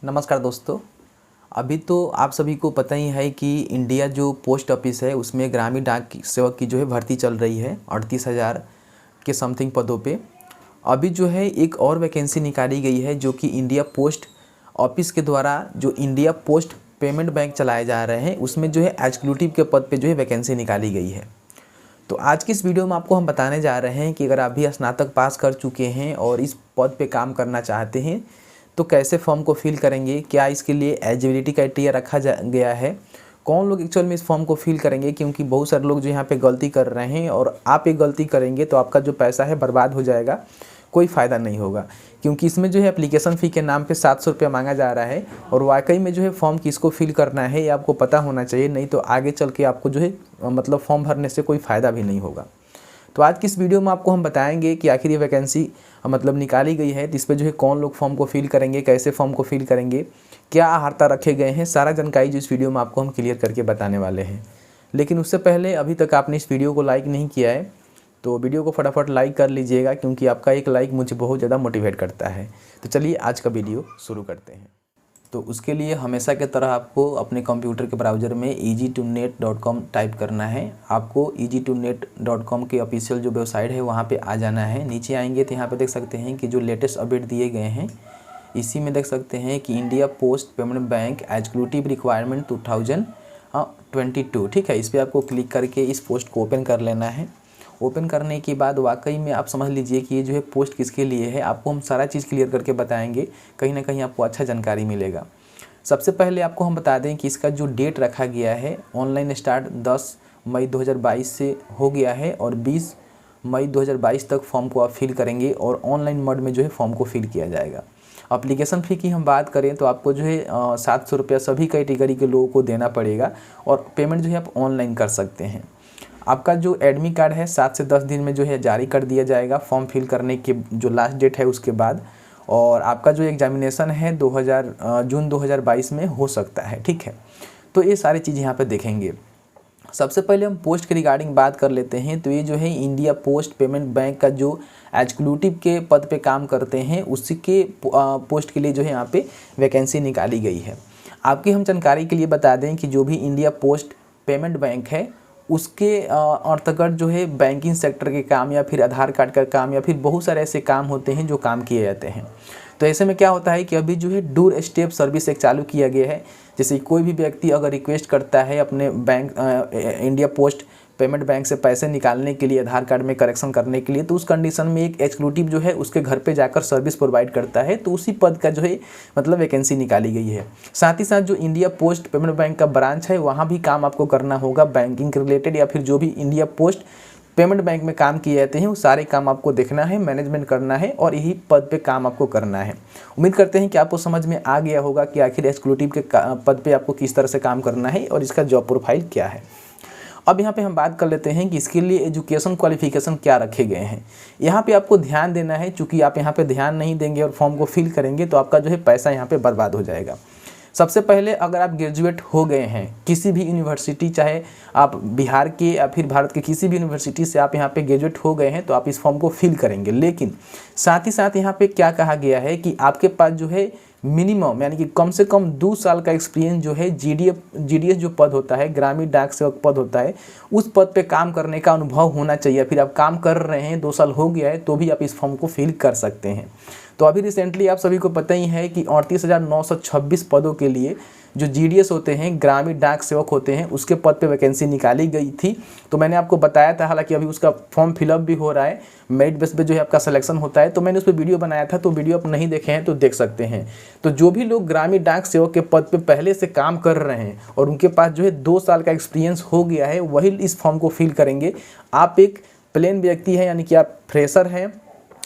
नमस्कार दोस्तों। अभी तो आप सभी को पता ही है कि इंडिया जो पोस्ट ऑफिस है उसमें ग्रामीण डाक सेवक की जो है भर्ती चल रही है 38,000 के समथिंग पदों पे। अभी जो है एक और वैकेंसी निकाली गई है जो कि इंडिया पोस्ट ऑफिस के द्वारा जो इंडिया पोस्ट पेमेंट बैंक चलाए जा रहे हैं उसमें जो है एग्जीक्यूटिव के पद पे जो है वैकेंसी निकाली गई है। तो आज की इस वीडियो में आपको हम बताने जा रहे हैं कि अगर आप भी स्नातक पास कर चुके हैं और इस पद पे काम करना चाहते हैं तो कैसे फॉर्म को फिल करेंगे, क्या इसके लिए एलिजिबिलिटी क्राइटेरिया रखा गया है, कौन लोग एक्चुअल में इस फॉर्म को फिल करेंगे, क्योंकि बहुत सारे लोग जो यहाँ पे गलती कर रहे हैं और आप एक गलती करेंगे तो आपका जो पैसा है बर्बाद हो जाएगा, कोई फ़ायदा नहीं होगा। क्योंकि इसमें जो है एप्लीकेशन फ़ी के नाम पे 700 रुपया मांगा जा रहा है और वाकई में जो है फॉर्म किसको फिल करना है ये आपको पता होना चाहिए, नहीं तो आगे चल के आपको जो है मतलब फॉर्म भरने से कोई फ़ायदा भी नहीं होगा। तो आज की इस वीडियो में आपको हम बताएंगे कि आखिर ये वैकेंसी मतलब निकाली गई है तो इस पर जो है कौन लोग फॉर्म को फिल करेंगे, कैसे फॉर्म को फिल करेंगे, क्या अहर्ता रखे गए हैं, सारा जानकारी जो इस वीडियो में आपको हम क्लियर करके बताने वाले हैं। लेकिन उससे पहले अभी तक आपने इस वीडियो को लाइक नहीं किया है तो वीडियो को फटाफट लाइक कर लीजिएगा, क्योंकि आपका एक लाइक मुझे बहुत ज़्यादा मोटिवेट करता है। तो चलिए आज का वीडियो शुरू करते हैं। तो उसके लिए हमेशा की तरह आपको अपने कंप्यूटर के ब्राउज़र में easy2net.com टाइप करना है। आपको easy2net.com के ऑफिशियल जो वेबसाइट है वहाँ पे आ जाना है। नीचे आएंगे तो यहाँ पे देख सकते हैं कि जो लेटेस्ट अपडेट दिए गए हैं इसी में देख सकते हैं कि India post payment bank executive requirement 2022, ठीक है। इस पर आपको क्लिक करके इस पोस्ट को ओपन कर लेना है। ओपन करने के बाद वाकई में आप समझ लीजिए कि ये जो है पोस्ट किसके लिए है, आपको हम सारा चीज़ क्लियर करके बताएंगे, कहीं ना कहीं आपको अच्छा जानकारी मिलेगा। सबसे पहले आपको हम बता दें कि इसका जो डेट रखा गया है ऑनलाइन स्टार्ट 10 मई 2022 से हो गया है और 20 मई 2022 तक फॉर्म को आप फिल करेंगे और ऑनलाइन मोड में जो है फॉर्म को फिल किया जाएगा। अप्लीकेशन फ़ी की हम बात करें तो आपको जो है 700 रुपया सभी कैटेगरी के लोगों को देना पड़ेगा और पेमेंट जो है आप ऑनलाइन कर सकते हैं। आपका जो एडमिट कार्ड है 7 से 10 दिन में जो है जारी कर दिया जाएगा फॉर्म फिल करने के जो लास्ट डेट है उसके बाद। और आपका जो एग्जामिनेशन है जून 2022 में हो सकता है, ठीक है। तो ये सारी चीज़ यहाँ पे देखेंगे। सबसे पहले हम पोस्ट के रिगार्डिंग बात कर लेते हैं। तो ये जो है इंडिया पोस्ट पेमेंट बैंक का जो एग्जीक्यूटिव के पद पे काम करते हैं उसी के पोस्ट के लिए जो है यहाँ पे वैकेंसी निकाली गई है। आपकी हम जानकारी के लिए बता दें कि जो भी इंडिया पोस्ट पेमेंट बैंक है उसके अंतर्गत जो है बैंकिंग सेक्टर के काम या फिर आधार कार्ड का काम या फिर बहुत सारे ऐसे काम होते हैं जो काम किए जाते हैं। तो ऐसे में क्या होता है कि अभी जो है डोर स्टेप सर्विस एक चालू किया गया है। जैसे कोई भी व्यक्ति अगर रिक्वेस्ट करता है अपने bank India post payment bank से पैसे निकालने के लिए, आधार कार्ड में करेक्शन करने के लिए, तो उस कंडीशन में एक एग्जीक्यूटिव जो है उसके घर पे जाकर सर्विस प्रोवाइड करता है। तो उसी पद का जो है मतलब वैकेंसी निकाली गई है। साथ ही साथ जो इंडिया पोस्ट पेमेंट बैंक का ब्रांच है वहाँ भी काम आपको करना होगा बैंकिंग के रिलेटेड, या फिर जो भी इंडिया पोस्ट पेमेंट बैंक में काम किए जाते हैं वो सारे काम आपको देखना है, मैनेजमेंट करना है और यही पद पे काम आपको करना है। उम्मीद करते हैं कि आपको समझ में आ गया होगा कि आखिर एग्जीक्यूटिव के पद पे आपको किस तरह से काम करना है और इसका जॉब प्रोफाइल क्या है। अब यहाँ पे हम बात कर लेते हैं कि इसके लिए एजुकेशन क्वालिफिकेशन क्या रखे गए हैं। यहाँ पे आपको ध्यान देना है, चूँकि आप यहाँ पे ध्यान नहीं देंगे और फॉर्म को फिल करेंगे तो आपका जो है पैसा यहाँ पे बर्बाद हो जाएगा। सबसे पहले अगर आप ग्रेजुएट हो गए हैं किसी भी यूनिवर्सिटी, चाहे आप बिहार के या फिर भारत के किसी भी यूनिवर्सिटी से आप यहाँ पे ग्रेजुएट हो गए हैं तो आप इस फॉर्म को फिल करेंगे। लेकिन साथ ही साथ यहाँ पे क्या कहा गया है कि आपके पास जो है मिनिमम यानी कि कम से कम 2 साल का एक्सपीरियंस जो है जीडीएस जो पद होता है, ग्रामीण डाक सेवक पद होता है, उस पद पे काम करने का अनुभव होना चाहिए। फिर आप काम कर रहे हैं 2 साल हो गया है तो भी आप इस फॉर्म को फिल कर सकते हैं। तो अभी रिसेंटली आप सभी को पता ही है कि 38,926 पदों के लिए जो जीडीएस होते हैं, ग्रामीण डाक सेवक होते हैं, उसके पद पे वैकेंसी निकाली गई थी। तो मैंने आपको बताया था, हालांकि अभी उसका फॉर्म फिलअप भी हो रहा है, मेरिट बेस पे जो है आपका सिलेक्शन होता है। तो मैंने उस पर वीडियो बनाया था, तो वीडियो आप नहीं देखे हैं तो देख सकते हैं। तो जो भी लोग ग्रामीण डाक सेवक के पद पे पहले से काम कर रहे हैं और उनके पास जो है 2 साल का एक्सपीरियंस हो गया है वही इस फॉर्म को फिल करेंगे। आप एक प्लेन व्यक्ति हैं यानी कि आप फ्रेशर हैं,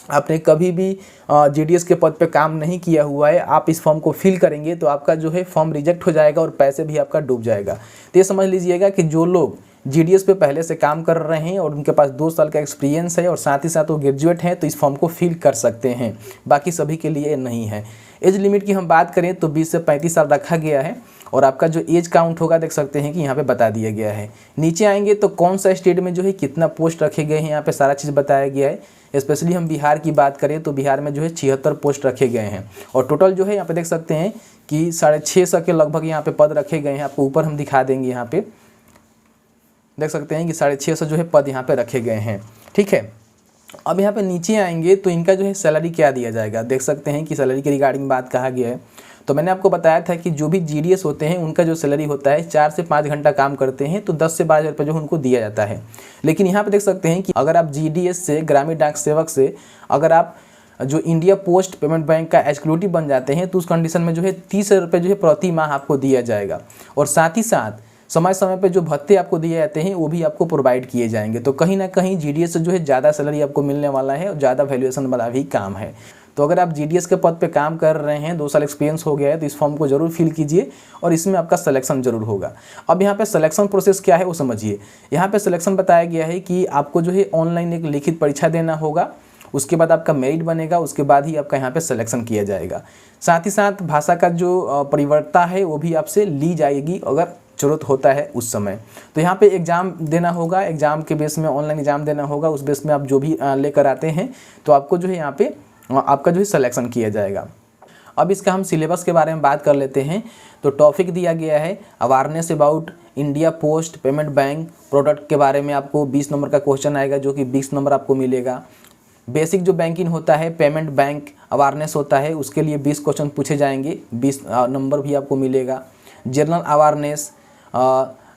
आपने कभी भी जीडीएस के पद पे काम नहीं किया हुआ है, आप इस फॉर्म को फिल करेंगे तो आपका जो है फॉर्म रिजेक्ट हो जाएगा और पैसे भी आपका डूब जाएगा। तो ये समझ लीजिएगा कि जो लोग जीडीएस पे पहले से काम कर रहे हैं और उनके पास 2 साल का एक्सपीरियंस है और साथ ही साथ वो ग्रेजुएट हैं तो इस फॉर्म को फिल कर सकते हैं। बाकी सभी के लिए नहीं है। एज लिमिट की हम बात करें तो 20 से 35 साल रखा गया है और आपका जो एज काउंट होगा देख सकते हैं कि यहाँ पे बता दिया गया है। नीचे आएंगे तो कौन सा स्टेट में जो है कितना पोस्ट रखे गए हैं यहाँ पे सारा चीज़ बताया गया है। स्पेशली हम बिहार की बात करें तो बिहार में जो है 76 पोस्ट रखे गए हैं और टोटल जो है यहाँ पे देख सकते हैं कि 650 के लगभग यहाँ पे पद रखे गए हैं। आपको ऊपर हम दिखा देंगे, यहाँ पे देख सकते हैं कि 650 जो है पद यहाँ पे रखे गए हैं। ठीक है, अब यहाँ पे नीचे आएंगे तो इनका जो है सैलरी क्या दिया जाएगा, देख सकते हैं कि सैलरी के रिगार्डिंग बात कहा गया है। तो मैंने आपको बताया था कि जो भी जीडीएस होते हैं उनका जो सैलरी होता है 4 से 5 घंटा काम करते हैं तो 10 से 12 हज़ार रुपये जो उनको दिया जाता है। लेकिन यहाँ पे देख सकते हैं कि अगर आप जीडीएस से, ग्रामीण डाक सेवक से अगर आप जो इंडिया पोस्ट पेमेंट बैंक का एग्जीक्यूटिव बन जाते हैं तो उस कंडीशन में जो है 30 रुपये जो है प्रति माह आपको दिया जाएगा और साथ ही साथ समय समय पे जो भत्ते आपको दिए जाते हैं वो भी आपको प्रोवाइड किए जाएंगे। तो कहीं ना कहीं जीडीएस से जो है ज़्यादा सैलरी आपको मिलने वाला है और ज़्यादा वैल्यूएशन वाला भी काम है। तो अगर आप जीडीएस के पद पे काम कर रहे हैं, 2 साल एक्सपीरियंस हो गया है, तो इस फॉर्म को जरूर फिल कीजिए और इसमें आपका सिलेक्शन जरूर होगा। अब यहाँ पे सिलेक्शन प्रोसेस क्या है वो समझिए। यहाँ पे सिलेक्शन बताया गया है कि आपको जो है ऑनलाइन एक लिखित परीक्षा देना होगा, उसके बाद आपका मेरिट बनेगा, उसके बाद ही आपका यहाँ पे सिलेक्शन किया जाएगा। साथ ही साथ भाषा का जो परिवर्तन है वो भी आपसे ली जाएगी अगर जरूरत होता है उस समय। तो यहाँ पे एग्ज़ाम देना होगा, एग्ज़ाम के बेस में ऑनलाइन एग्ज़ाम देना होगा, उस बेस में आप जो भी लेकर आते हैं तो आपको जो है यहाँ पे आपका जो है सिलेक्शन किया जाएगा। अब इसका हम सिलेबस के बारे में बात कर लेते हैं। तो टॉपिक दिया गया है awareness about India post payment bank product के बारे में आपको 20 नंबर का क्वेश्चन आएगा जो कि 20 नंबर आपको मिलेगा। बेसिक जो बैंकिंग होता है, पेमेंट बैंक अवेयरनेस होता है, उसके लिए 20 क्वेश्चन पूछे जाएंगे, 20 नंबर भी आपको मिलेगा। जनरल अवेयरनेस,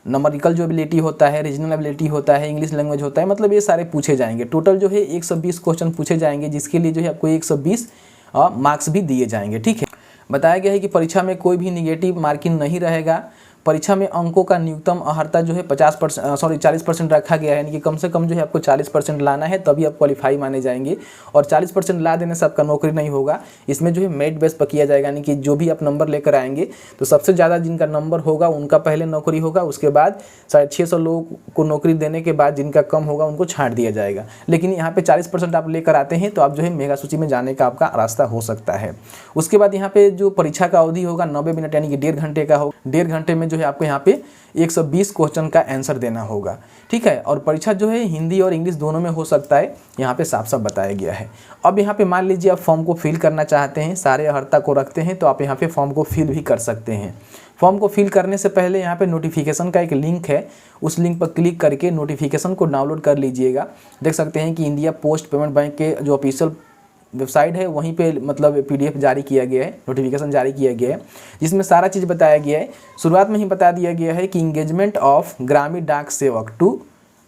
नंबरिकल जो एबिलिटी होता है, रीजनल एबिलिटी होता है, इंग्लिश लैंग्वेज होता है, मतलब ये सारे पूछे जाएंगे। टोटल जो है 120 क्वेश्चन पूछे जाएंगे जिसके लिए जो है आपको 120 मार्क्स भी दिए जाएंगे। ठीक है, बताया गया है कि परीक्षा में कोई भी निगेटिव मार्किंग नहीं रहेगा। परीक्षा में अंकों का न्यूनतम अर्हता जो है 40% रखा गया है, यानी कि कम से कम जो है आपको 40% लाना है तभी आप क्वालिफाई माने जाएंगे और 40% ला देने से आपका नौकरी नहीं होगा। इसमें जो है मेरिट बेस पर किया जाएगा, यानी कि जो भी आप नंबर लेकर आएंगे तो सबसे ज़्यादा जिनका नंबर होगा उनका पहले नौकरी होगा, उसके बाद 650 लोगों को नौकरी देने के बाद जिनका कम होगा उनको छांट दिया जाएगा। लेकिन यहाँ पर 40% आप लेकर आते हैं तो आप जो है मेगा सूची में जाने का आपका रास्ता हो सकता है। उसके बाद यहाँ पे जो परीक्षा का अवधि होगा 90 मिनट यानी कि 1.5 घंटे का होगा। 1.5 घंटे में जो है आपको यहाँ पे 120 क्वेश्चन का आंसर देना होगा। ठीक है, और परीक्षा जो है हिंदी और इंग्लिश दोनों में हो सकता है, यहाँ पे साफ साफ बताया गया है। अब यहाँ पे मान लीजिए आप फॉर्म को फिल करना चाहते हैं, सारे अर्हता को रखते हैं तो आप यहाँ पे फॉर्म को फिल भी कर सकते हैं। फॉर्म को फिल करने से पहले यहाँ पे नोटिफिकेशन का एक लिंक है, उस लिंक पर क्लिक करके नोटिफिकेशन को डाउनलोड कर लीजिएगा। देख सकते हैं कि इंडिया पोस्ट पेमेंट बैंक के जो ऑफिशियल वेबसाइट है वहीं पे मतलब पीडीएफ जारी किया गया है, नोटिफिकेशन जारी किया गया है जिसमें सारा चीज़ बताया गया है। शुरुआत में ही बता दिया गया है कि इंगेजमेंट ऑफ ग्रामीण डाक सेवक टू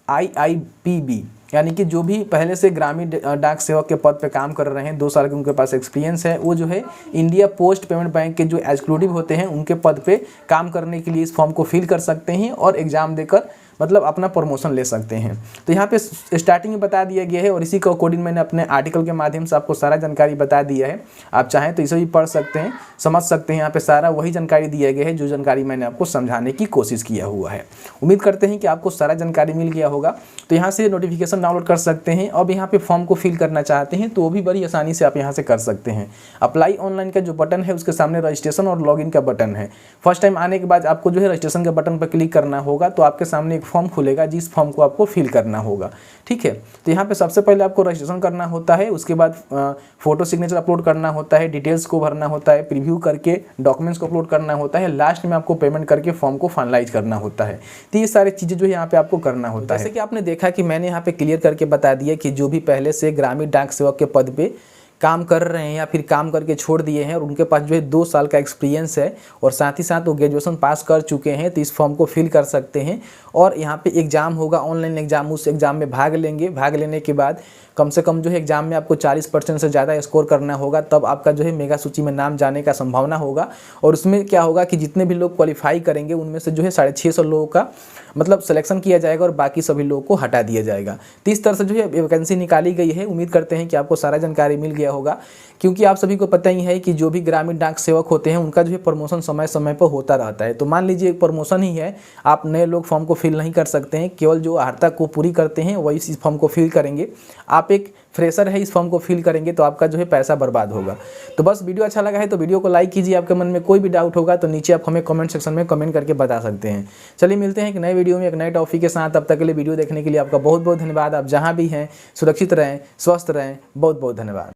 IIPB, यानी कि जो भी पहले से ग्रामीण डाक सेवक के पद पे काम कर रहे हैं, 2 साल के उनके पास एक्सपीरियंस है, वो जो है इंडिया पोस्ट पेमेंट बैंक के जो एग्जीक्यूटिव होते हैं उनके पद पे काम करने के लिए इस फॉर्म को फिल कर सकते हैं और एग्ज़ाम देकर मतलब अपना प्रमोशन ले सकते हैं। तो यहाँ पे स्टार्टिंग में बता दिया गया है और इसी के अकॉर्डिंग मैंने अपने आर्टिकल के माध्यम से आपको सारा जानकारी बता दिया है। आप चाहें तो इसे भी पढ़ सकते हैं, समझ सकते हैं। यहाँ पे सारा वही जानकारी दिया गया है जो जानकारी मैंने आपको समझाने की कोशिश किया हुआ है। उम्मीद करते हैं कि आपको सारा जानकारी मिल गया होगा। तो यहाँ से नोटिफिकेशन डाउनलोड कर सकते हैं। अब यहाँ पे फॉर्म को फिल करना चाहते हैं तो वो भी बड़ी आसानी से आप यहाँ से कर सकते हैं। अप्लाई ऑनलाइन का जो बटन है उसके सामने रजिस्ट्रेशन और लॉगिन का बटन है। फर्स्ट टाइम आने के बाद आपको जो है रजिस्ट्रेशन के बटन पर क्लिक करना होगा तो आपके सामने एक फॉर्म खुलेगा जिस फॉर्म को आपको फिल करना होगा। ठीक है, तो यहाँ पे सबसे पहले आपको रजिस्ट्रेशन करना होता है, उसके बाद फोटो सिग्नेचर अपलोड करना होता है, डिटेल्स को भरना होता है, प्रीव्यू करके डॉक्यूमेंट्स को अपलोड करना होता है, लास्ट में आपको पेमेंट करके फॉर्म को फाइनलाइज करना होता है। तो ये सारी चीज़ें जो है यहाँ पे आपको करना होता है। जैसे कि आपने देखा कि मैंने यहाँ पे क्लियर करके बता दिया कि जो भी पहले से ग्रामीण डाक सेवक के पद पे काम कर रहे हैं या फिर काम करके छोड़ दिए हैं और उनके पास जो है 2 साल का एक्सपीरियंस है और साथ ही साथ वो ग्रेजुएशन पास कर चुके हैं तो इस फॉर्म को फिल कर सकते हैं। और यहाँ पे एग्ज़ाम होगा, ऑनलाइन एग्ज़ाम, उस एग्ज़ाम में भाग लेंगे। भाग लेने के बाद कम से कम जो है एग्जाम में आपको 40% से ज़्यादा स्कोर करना होगा, तब आपका जो है मेगा सूची में नाम जाने का संभावना होगा। और उसमें क्या होगा कि जितने भी लोग क्वालिफाई करेंगे उनमें से जो है 650 लोगों का मतलब सिलेक्शन किया जाएगा और बाकी सभी लोगों को हटा दिया जाएगा। तो इस तरह से जो है वैकेंसी निकाली गई है। उम्मीद करते हैं कि आपको सारा जानकारी मिल गया होगा, क्योंकि आप सभी को पता ही है कि जो भी ग्रामीण डाक सेवक होते हैं उनका जो है प्रमोशन समय समय पर होता रहता है। तो मान लीजिए एक प्रमोशन ही है, आप नए लोग फॉर्म को फिल नहीं कर सकते हैं, केवल जो अर्हता को पूरी करते हैं वही इस फॉर्म को फिल करेंगे। आप एक फ्रेशर है, इस फॉर्म को फिल करेंगे तो आपका जो है पैसा बर्बाद होगा। तो बस वीडियो अच्छा लगा है तो वीडियो को लाइक कीजिए। आपके मन में कोई भी डाउट होगा तो नीचे आप हमें कमेंट सेक्शन में कमेंट करके बता सकते हैं। चलिए मिलते हैं एक नए वीडियो में एक नए टॉपिक के साथ। तब तक के लिए वीडियो देखने के लिए आपका बहुत बहुत धन्यवाद। आप जहाँ भी हैं सुरक्षित रहें, स्वस्थ रहें। बहुत बहुत धन्यवाद।